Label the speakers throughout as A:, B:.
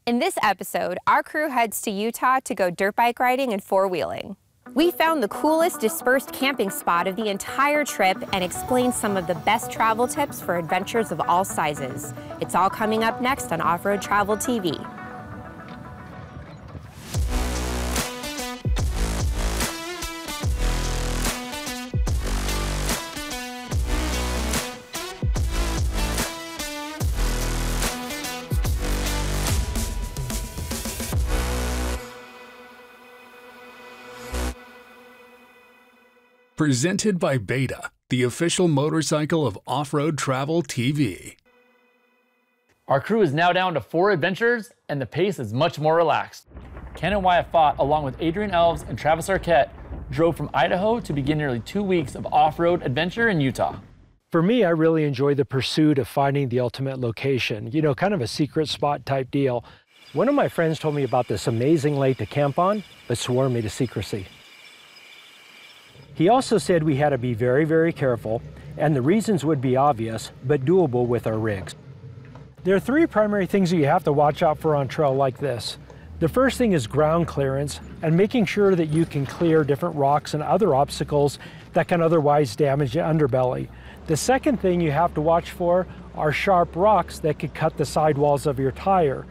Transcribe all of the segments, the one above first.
A: In this episode, our crew heads to Utah to go dirt bike riding and four-wheeling. We found the coolest dispersed camping spot of the entire trip and explained some of the best travel tips for adventures of all sizes. It's all coming up next on Off-Road Travel TV.
B: Presented by Beta, the official motorcycle of Off-Road Travel TV.
C: Our crew is now down to 4 adventures, and the pace is much more relaxed. Ken and Wyatt Faught, along with Adrian Elves and Travis Arquette, drove from Idaho to begin nearly 2 weeks of off-road adventure in Utah.
D: For me, I really enjoy the pursuit of finding the ultimate location, you know, kind of a secret spot type deal. One of my friends told me about this amazing lake to camp on, but swore me to secrecy. He also said we had to be very, very careful, and the reasons would be obvious, but doable with our rigs. There are 3 primary things that you have to watch out for on trail like this. The first thing is ground clearance and making sure that you can clear different rocks and other obstacles that can otherwise damage the underbelly. The second thing you have to watch for are sharp rocks that could cut the sidewalls of your tire.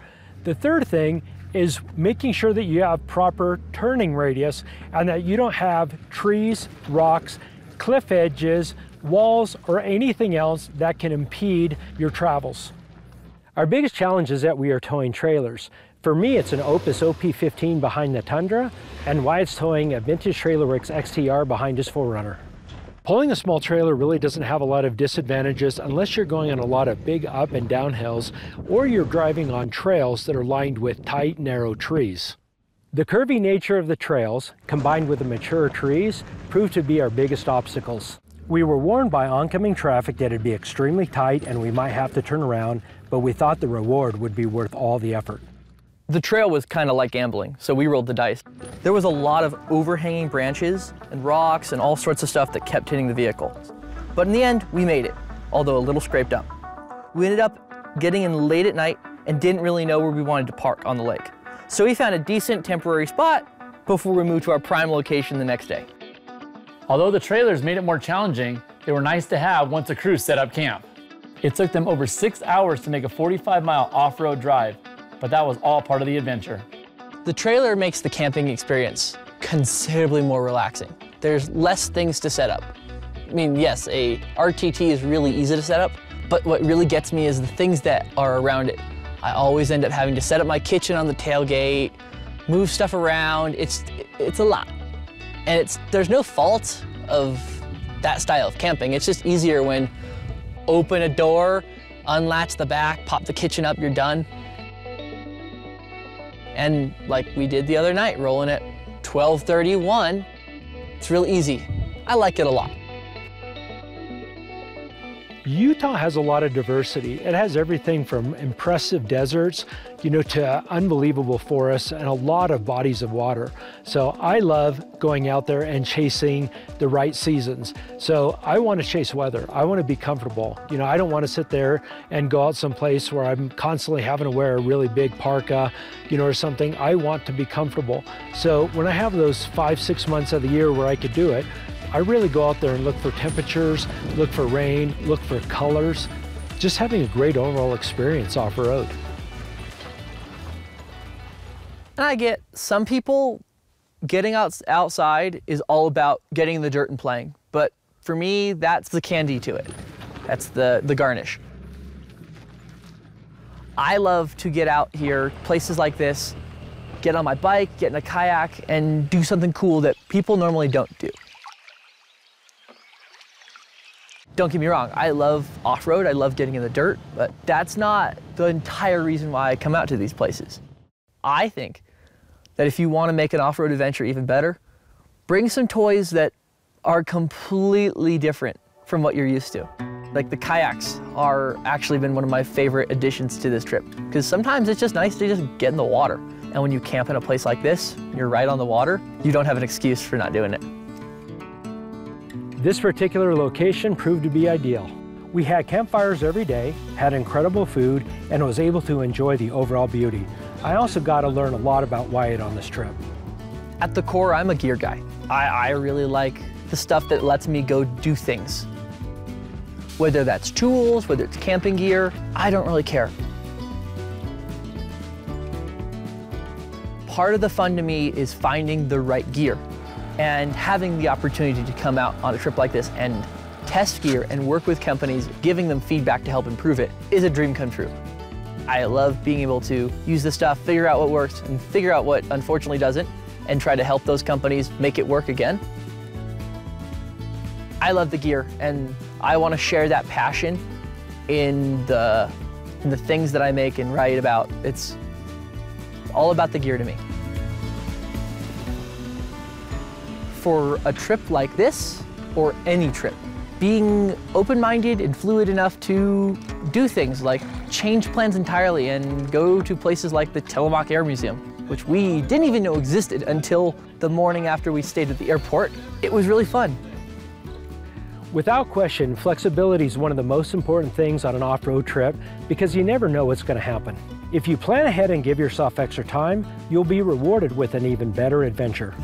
D: The third thing is making sure that you have proper turning radius and that you don't have trees, rocks, cliff edges, walls, or anything else that can impede your travels. Our biggest challenge is that we are towing trailers. For me, it's an Opus OP15 behind the Tundra, and Wyatt's towing a vintage TrailerWorks XTR behind his 4Runner. Pulling a small trailer really doesn't have a lot of disadvantages unless you're going on a lot of big up and down hills or you're driving on trails that are lined with tight, narrow trees. The curvy nature of the trails, combined with the mature trees, proved to be our biggest obstacles. We were warned by oncoming traffic that it'd be extremely tight and we might have to turn around, but we thought the reward would be worth all the effort.
E: The trail was kind of like gambling, so we rolled the dice. There was a lot of overhanging branches and rocks and all sorts of stuff that kept hitting the vehicle. But in the end, we made it, although a little scraped up. We ended up getting in late at night and didn't really know where we wanted to park on the lake. So we found a decent temporary spot before we moved to our prime location the next day.
C: Although the trailers made it more challenging, they were nice to have once the crew set up camp. It took them over 6 hours to make a 45-mile off-road drive, but that was all part of the adventure.
E: The trailer makes the camping experience considerably more relaxing. There's less things to set up. I mean, yes, a RTT is really easy to set up, but what really gets me is the things that are around it. I always end up having to set up my kitchen on the tailgate, move stuff around. It's a lot. And there's no fault of that style of camping. It's just easier when open a door, unlatch the back, pop the kitchen up, you're done. And like we did the other night, rolling at 12:31, it's real easy. I like it a lot.
D: Utah has a lot of diversity. It has everything from impressive deserts, you know, to unbelievable forests and a lot of bodies of water. So I love going out there and chasing the right seasons. So I want to chase weather. I want to be comfortable. You know, I don't want to sit there and go out someplace where I'm constantly having to wear a really big parka, you know, or something. I want to be comfortable. So when I have those 5-6 months of the year where I could do it, I really go out there and look for temperatures, look for rain, look for colors, just having a great overall experience off-road.
E: And I get some people getting outside is all about getting in the dirt and playing. But for me, that's the candy to it. That's the garnish. I love to get out here, places like this, get on my bike, get in a kayak, and do something cool that people normally don't do. Don't get me wrong, I love off-road, I love getting in the dirt, but that's not the entire reason why I come out to these places. I think that if you want to make an off-road adventure even better, bring some toys that are completely different from what you're used to. Like the kayaks are actually been one of my favorite additions to this trip, because sometimes it's just nice to just get in the water. And when you camp in a place like this, you're right on the water, you don't have an excuse for not doing it.
D: This particular location proved to be ideal. We had campfires every day, had incredible food, and was able to enjoy the overall beauty. I also got to learn a lot about Wyatt on this trip.
E: At the core, I'm a gear guy. I really like the stuff that lets me go do things. Whether that's tools, whether it's camping gear, I don't really care. Part of the fun to me is finding the right gear and having the opportunity to come out on a trip like this and test gear and work with companies, giving them feedback to help improve it is a dream come true. I love being able to use this stuff, figure out what works, and figure out what unfortunately doesn't, and try to help those companies make it work again. I love the gear, and I want to share that passion in the things that I make and write about. It's all about the gear to me. For a trip like this, or any trip, being open-minded and fluid enough to do things like change plans entirely and go to places like the Tillamook Air Museum, which we didn't even know existed until the morning after we stayed at the airport. It was really fun.
D: Without question, flexibility is one of the most important things on an off-road trip because you never know what's going to happen. If you plan ahead and give yourself extra time, you'll be rewarded with an even better adventure.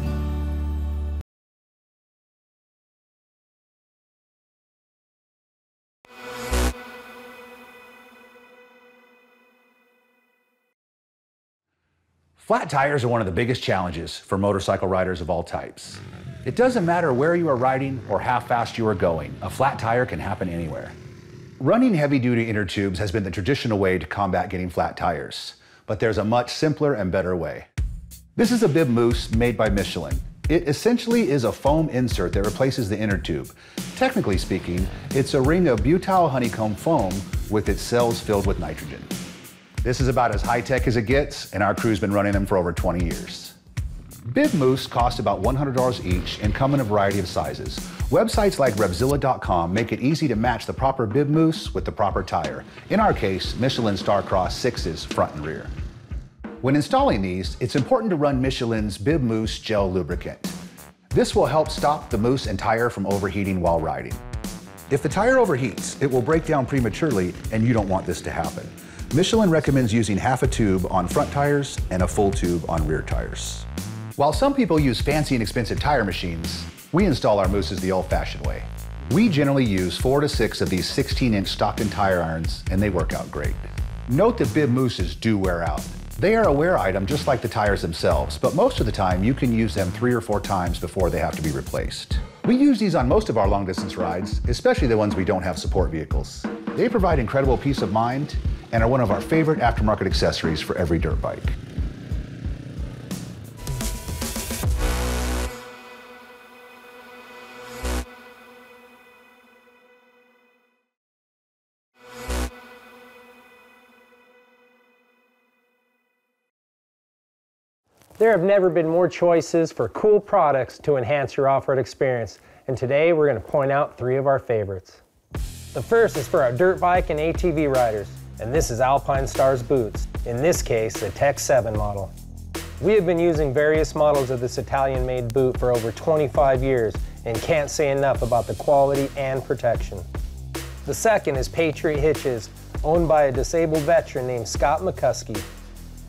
F: Flat tires are one of the biggest challenges for motorcycle riders of all types. It doesn't matter where you are riding or how fast you are going, a flat tire can happen anywhere. Running heavy-duty inner tubes has been the traditional way to combat getting flat tires, but there's a much simpler and better way. This is a bib mousse made by Michelin. It essentially is a foam insert that replaces the inner tube. Technically speaking, it's a ring of butyl honeycomb foam with its cells filled with nitrogen. This is about as high-tech as it gets, and our crew's been running them for over 20 years. Bib mousse cost about $100 each and come in a variety of sizes. Websites like Revzilla.com make it easy to match the proper bib mousse with the proper tire. In our case, Michelin Starcross 6s front and rear. When installing these, it's important to run Michelin's Bib Mousse Gel Lubricant. This will help stop the mousse and tire from overheating while riding. If the tire overheats, it will break down prematurely, and you don't want this to happen. Michelin recommends using half a tube on front tires and a full tube on rear tires. While some people use fancy and expensive tire machines, we install our mousses the old-fashioned way. We generally use 4 to 6 of these 16-inch Stockton tire irons, and they work out great. Note that bib mousses do wear out. They are a wear item just like the tires themselves, but most of the time you can use them 3 or 4 times before they have to be replaced. We use these on most of our long-distance rides, especially the ones we don't have support vehicles. They provide incredible peace of mind and are one of our favorite aftermarket accessories for every dirt bike.
D: There have never been more choices for cool products to enhance your off-road experience, and today we're going to point out 3 of our favorites. The first is for our dirt bike and ATV riders, and this is Alpinestars boots, in this case the Tech 7 model. We have been using various models of this Italian-made boot for over 25 years and can't say enough about the quality and protection. The second is Patriot Hitches, owned by a disabled veteran named Scott McCuskey.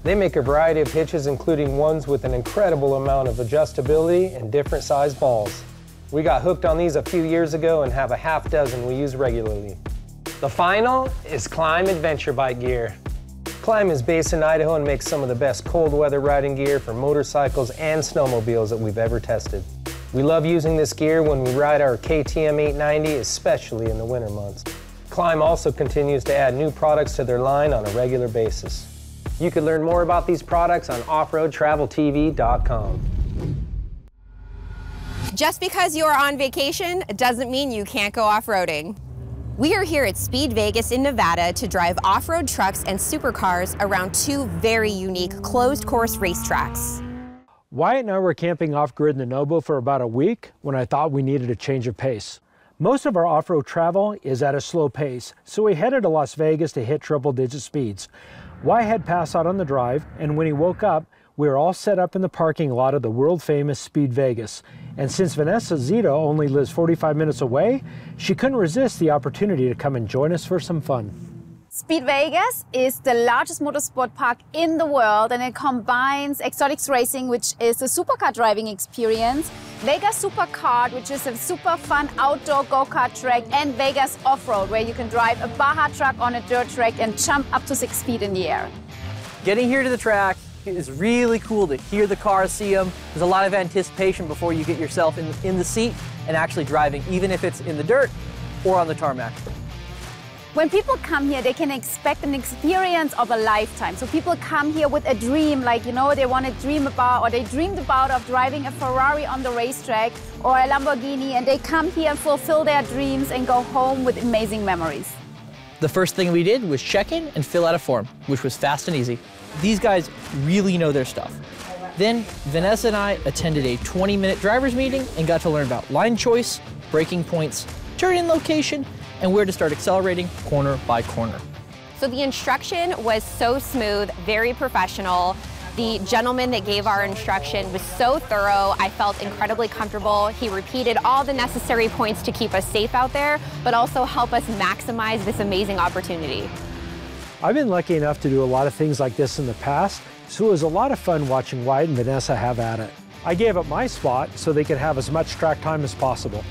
D: They make a variety of hitches, including ones with an incredible amount of adjustability and different size balls. We got hooked on these a few years ago and have a half dozen we use regularly. The final is Klim adventure bike gear. Klim is based in Idaho and makes some of the best cold weather riding gear for motorcycles and snowmobiles that we've ever tested. We love using this gear when we ride our KTM 890, especially in the winter months. Klim also continues to add new products to their line on a regular basis. You can learn more about these products on offroadtraveltv.com.
A: Just because you are on vacation doesn't mean you can't go off-roading. We are here at Speed Vegas in Nevada to drive off-road trucks and supercars around 2 very unique closed-course racetracks.
D: Wyatt and I were camping off-grid in the Nobo for about a week when I thought we needed a change of pace. Most of our off-road travel is at a slow pace, so we headed to Las Vegas to hit triple-digit speeds. Wyatt had passed out on the drive, and when he woke up, we were all set up in the parking lot of the world-famous Speed Vegas. And since Vanessa Zito only lives 45 minutes away, she couldn't resist the opportunity to come and join us for some fun.
G: Speed Vegas is the largest motorsport park in the world, and it combines exotics racing, which is a supercar driving experience, Vegas Supercars, which is a super fun outdoor go-kart track, and Vegas Off-Road, where you can drive a Baja truck on a dirt track and jump up to 6 feet in the air.
E: Getting here to the track is really cool to hear the cars, see them. There's a lot of anticipation before you get yourself in the seat and actually driving, even if it's in the dirt or on the tarmac.
G: When people come here, they can expect an experience of a lifetime. So people come here with a dream, like, you know, they want to dream about, or they dreamed about of driving a Ferrari on the racetrack or a Lamborghini, and they come here and fulfill their dreams and go home with amazing memories.
E: The first thing we did was check in and fill out a form, which was fast and easy. These guys really know their stuff. Then Vanessa and I attended a 20-minute driver's meeting and got to learn about line choice, braking points, turn-in location, and where to start accelerating corner by corner.
A: So the instruction was so smooth, very professional. The gentleman that gave our instruction was so thorough. I felt incredibly comfortable. He repeated all the necessary points to keep us safe out there, but also help us maximize this amazing opportunity.
D: I've been lucky enough to do a lot of things like this in the past, so it was a lot of fun watching Wyatt and Vanessa have at it. I gave up my spot so they could have as much track time as possible.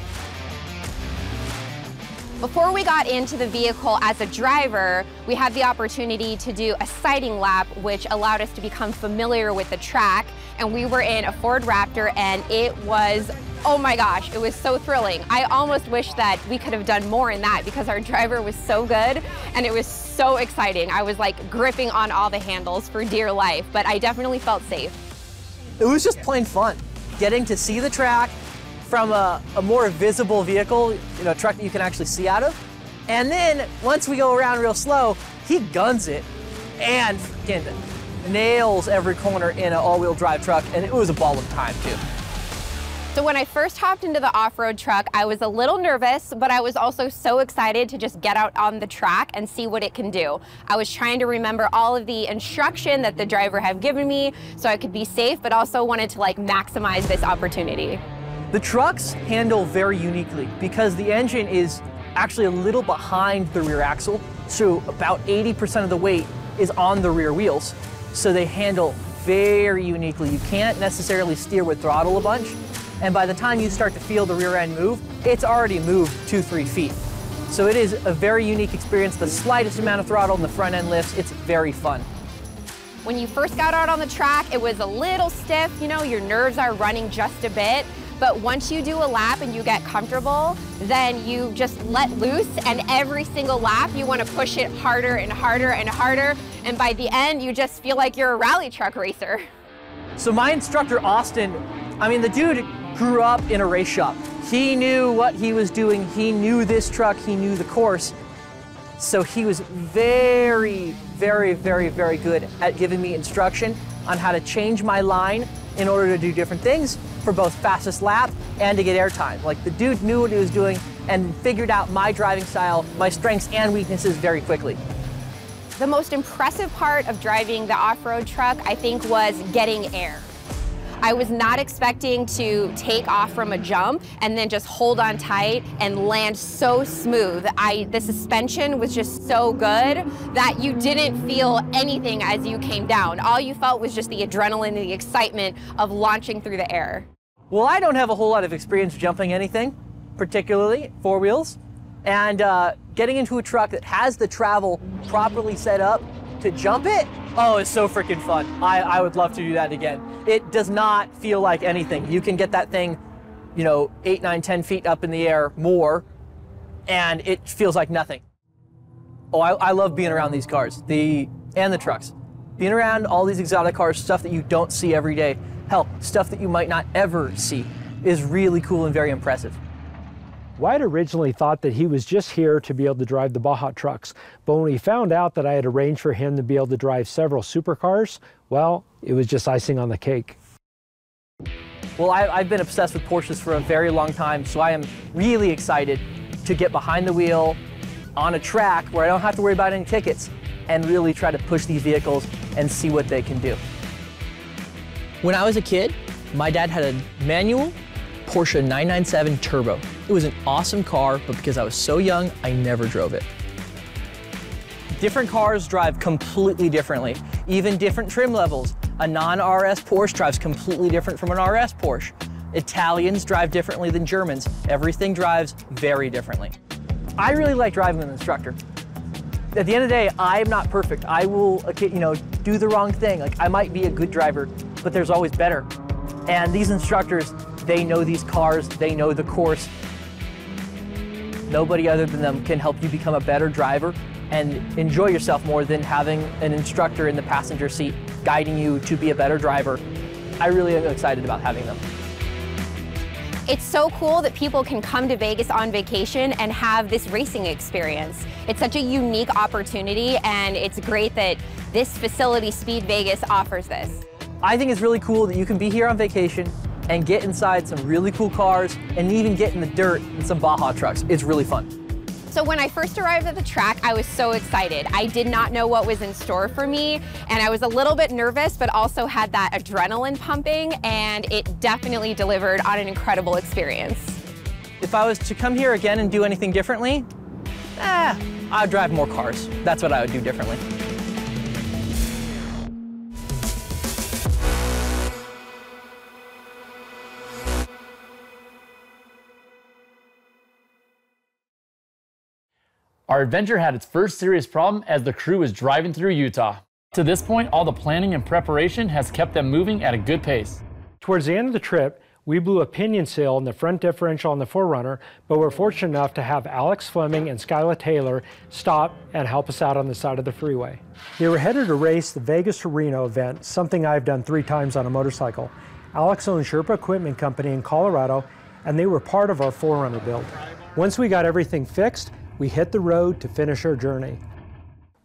A: Before we got into the vehicle as a driver, we had the opportunity to do a sighting lap, which allowed us to become familiar with the track. And we were in a Ford Raptor, and it was, oh my gosh, it was so thrilling. I almost wish that we could have done more in that because our driver was so good and it was so exciting. I was like gripping on all the handles for dear life, but I definitely felt safe.
E: It was just plain fun. Getting to see the track from a more visible vehicle, you know, a truck that you can actually see out of. And then once we go around real slow, he guns it and freaking nails every corner in an all-wheel drive truck, and it was a ball of time too.
A: So when I first hopped into the off-road truck, I was a little nervous, but I was also so excited to just get out on the track and see what it can do. I was trying to remember all of the instruction that the driver had given me so I could be safe, but also wanted to like maximize this opportunity.
E: The trucks handle very uniquely because the engine is actually a little behind the rear axle, so about 80% of the weight is on the rear wheels. So they handle very uniquely. You can't necessarily steer with throttle a bunch, and by the time you start to feel the rear end move, it's already moved 2-3 feet. So it is a very unique experience. The slightest amount of throttle in the front end lifts, it's very fun.
A: When you first got out on the track, it was a little stiff, you know, your nerves are running just a bit. But once you do a lap and you get comfortable, then you just let loose, and every single lap you want to push it harder and harder and harder, and by the end you just feel like you're a rally truck racer.
E: So my instructor, Austin, I mean, the dude grew up in a race shop. He knew what he was doing. He knew this truck, he knew the course. So he was very, very, very, very good at giving me instruction on how to change my line in order to do different things for both fastest lap and to get airtime. Like, the dude knew what he was doing and figured out my driving style, my strengths and weaknesses very quickly.
A: The most impressive part of driving the off-road truck, I think, was getting air. I was not expecting to take off from a jump and then just hold on tight and land so smooth. The suspension was just so good that you didn't feel anything as you came down. All you felt was just the adrenaline and the excitement of launching through the air.
E: Well, I don't have a whole lot of experience jumping anything, particularly four wheels, and getting into a truck that has the travel properly set up to jump it, oh, it's so freaking fun. I would love to do that again. It does not feel like anything. You can get that thing, you know, 8, 9, 10 feet up in the air more, and it feels like nothing. Oh, I love being around these cars, and the trucks. Being around all these exotic cars, stuff that you don't see every day, hell, stuff that you might not ever see, is really cool and very impressive.
D: Wyatt originally thought that he was just here to be able to drive the Baja trucks, but when he found out that I had arranged for him to be able to drive several supercars, well, it was just icing on the cake.
E: Well, I've been obsessed with Porsches for a very long time, so I am really excited to get behind the wheel on a track where I don't have to worry about any tickets and really try to push these vehicles and see what they can do. When I was a kid, my dad had a manual Porsche 997 Turbo. It was an awesome car, but because I was so young, I never drove it. Different cars drive completely differently, even different trim levels. A non-RS Porsche drives completely different from an RS Porsche. Italians drive differently than Germans. Everything drives very differently. I really like driving with an instructor. At the end of the day, I'm not perfect. I will, do the wrong thing. Like, I might be a good driver, but there's always better. And these instructors, they know these cars, they know the course. Nobody other than them can help you become a better driver and enjoy yourself more than having an instructor in the passenger seat guiding you to be a better driver. I really am excited about having them.
A: It's so cool that people can come to Vegas on vacation and have this racing experience. It's such a unique opportunity, and it's great that this facility, Speed Vegas, offers this.
E: I think it's really cool that you can be here on vacation and get inside some really cool cars and even get in the dirt in some Baja trucks. It's really fun.
A: So when I first arrived at the track, I was so excited. I did not know what was in store for me, and I was a little bit nervous, but also had that adrenaline pumping, and it definitely delivered on an incredible experience.
E: If I was to come here again and do anything differently, I'd drive more cars. That's what I would do differently.
C: Our adventure had its first serious problem as the crew was driving through Utah. To this point, all the planning and preparation has kept them moving at a good pace.
D: Towards the end of the trip, we blew a pinion seal in the front differential on the 4Runner, but we're fortunate enough to have Alex Fleming and Skyla Taylor stop and help us out on the side of the freeway. They were headed to race the Vegas to Reno event, something I've done 3 times on a motorcycle. Alex owns Sherpa Equipment Company in Colorado, and they were part of our 4Runner build. Once we got everything fixed, we hit the road to finish our journey.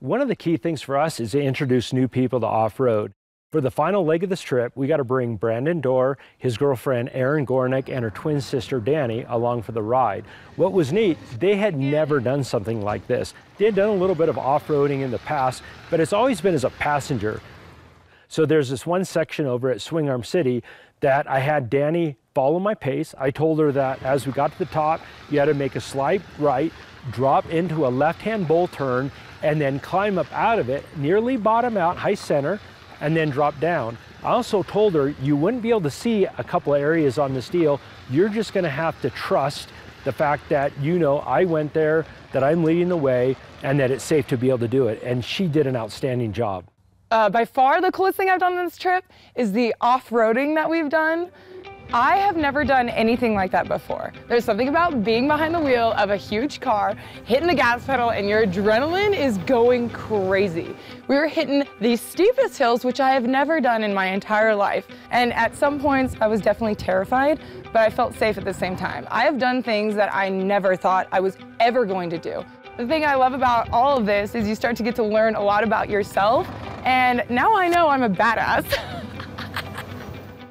D: One of the key things for us is to introduce new people to off-road. For the final leg of this trip, we got to bring Brandon Dorr, his girlfriend Erin Gornick, and her twin sister Danny along for the ride. What was neat, they had never done something like this. They had done a little bit of off-roading in the past, but it's always been as a passenger. So there's this one section over at Swing Arm City that I had Danny follow my pace. I told her that as we got to the top, you had to make a slight right, drop into a left-hand bowl turn, and then climb up out of it, nearly bottom out, high center, and then drop down. I also told her you wouldn't be able to see a couple of areas on this deal. You're just gonna have to trust the fact that I went there, that I'm leading the way, and that it's safe to be able to do it. And she did an outstanding job.
H: By far the coolest thing I've done on this trip is the off-roading that we've done. I have never done anything like that before. There's something about being behind the wheel of a huge car, hitting the gas pedal, and your adrenaline is going crazy. We were hitting the steepest hills, which I have never done in my entire life. And at some points, I was definitely terrified, but I felt safe at the same time. I have done things that I never thought I was ever going to do. The thing I love about all of this is you start to get to learn a lot about yourself, and now I know I'm a badass.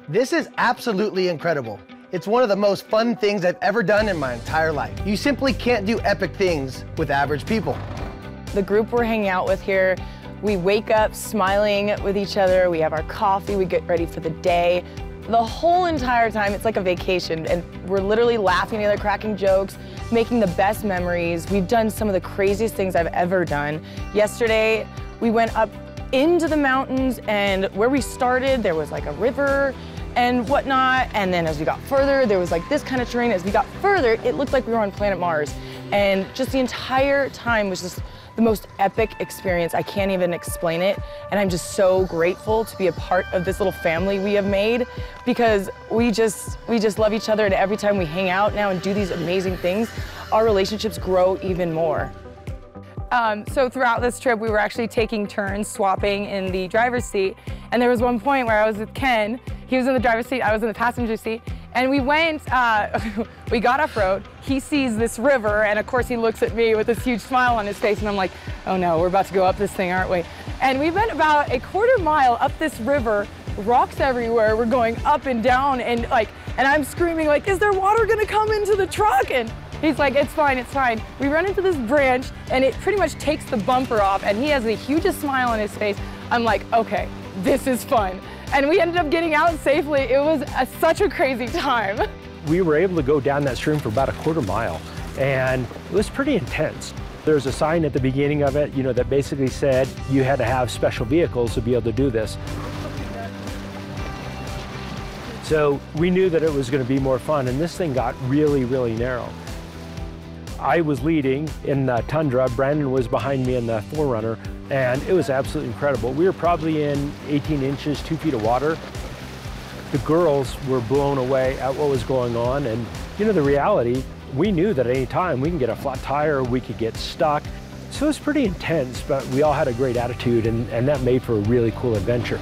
I: This is absolutely incredible. It's one of the most fun things I've ever done in my entire life. You simply can't do epic things with average people.
H: The group we're hanging out with here, we wake up smiling with each other, we have our coffee, we get ready for the day. The whole entire time, it's like a vacation, and we're literally laughing together, cracking jokes, making the best memories. We've done some of the craziest things I've ever done. Yesterday, we went up into the mountains, and where we started, there was like a river and whatnot, and then as we got further, there was like this kind of terrain. As we got further, it looked like we were on planet Mars, and just the entire time was just the most epic experience. I can't even explain it, and I'm just so grateful to be a part of this little family we have made, because we just love each other, and every time we hang out now and do these amazing things, our relationships grow even more. So throughout this trip, we were actually taking turns swapping in the driver's seat, and there was one point where I was with Ken. He was in the driver's seat, I was in the passenger seat, and we went, we got off-road. He sees this river, and of course he looks at me with this huge smile on his face, and I'm like, oh no, we're about to go up this thing, aren't we? And we went about a quarter-mile up this river, rocks everywhere, we're going up and down, and I'm screaming like, is there water gonna come into the truck? And he's like, it's fine, it's fine. We run into this branch, and it pretty much takes the bumper off, and he has the hugest smile on his face. I'm like, okay, this is fun. And we ended up getting out safely. It was such a crazy time.
D: We were able to go down that stream for about a quarter mile, and it was pretty intense. There's a sign at the beginning of it, that basically said you had to have special vehicles to be able to do this. So we knew that it was going to be more fun, and this thing got really, really narrow. I was leading in the Tundra, Brandon was behind me in the 4Runner, and it was absolutely incredible. We were probably in 18 inches, 2 feet of water. The girls were blown away at what was going on, and the reality, we knew that at any time we can get a flat tire, we could get stuck. So it was pretty intense, but we all had a great attitude, and that made for a really cool adventure.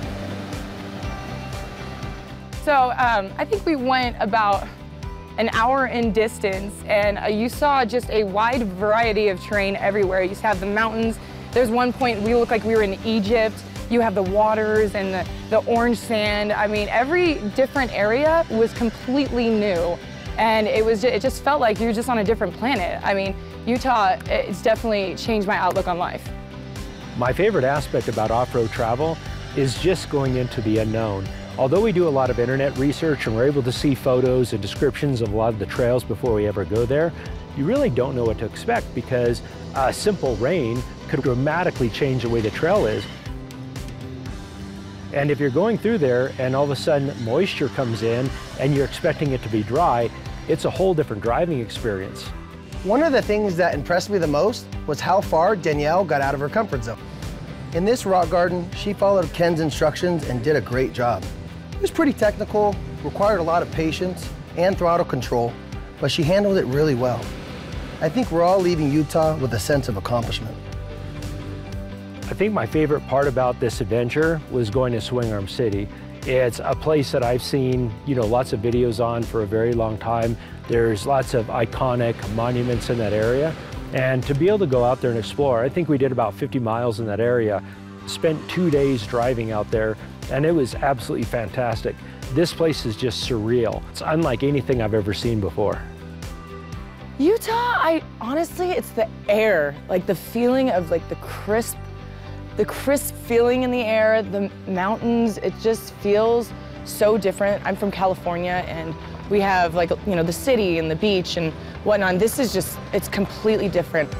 H: So I think we went about an hour in distance, and you saw just a wide variety of terrain everywhere. You have the mountains. There's one point we looked like we were in Egypt. You have the waters and the orange sand. I mean, every different area was completely new, and it just felt like you were just on a different planet. I mean, Utah, it's definitely changed my outlook on life.
D: My favorite aspect about off-road travel is just going into the unknown. Although we do a lot of internet research and we're able to see photos and descriptions of a lot of the trails before we ever go there, you really don't know what to expect because a simple rain could dramatically change the way the trail is. And if you're going through there and all of a sudden moisture comes in and you're expecting it to be dry, it's a whole different driving experience.
I: One of the things that impressed me the most was how far Danielle got out of her comfort zone. In this rock garden, she followed Ken's instructions and did a great job. It was pretty technical, required a lot of patience and throttle control, but she handled it really well. I think we're all leaving Utah with a sense of accomplishment.
D: I think my favorite part about this adventure was going to Swing Arm City. It's a place that I've seen, lots of videos on for a very long time. There's lots of iconic monuments in that area. And to be able to go out there and explore, I think we did about 50 miles in that area, spent 2 days driving out there, and it was absolutely fantastic. This place is just surreal. It's unlike anything I've ever seen before.
H: Utah, honestly, it's the air, like the feeling of like the crisp feeling in the air, the mountains, it just feels so different. I'm from California and we have the city and the beach and whatnot. This is just, it's completely different.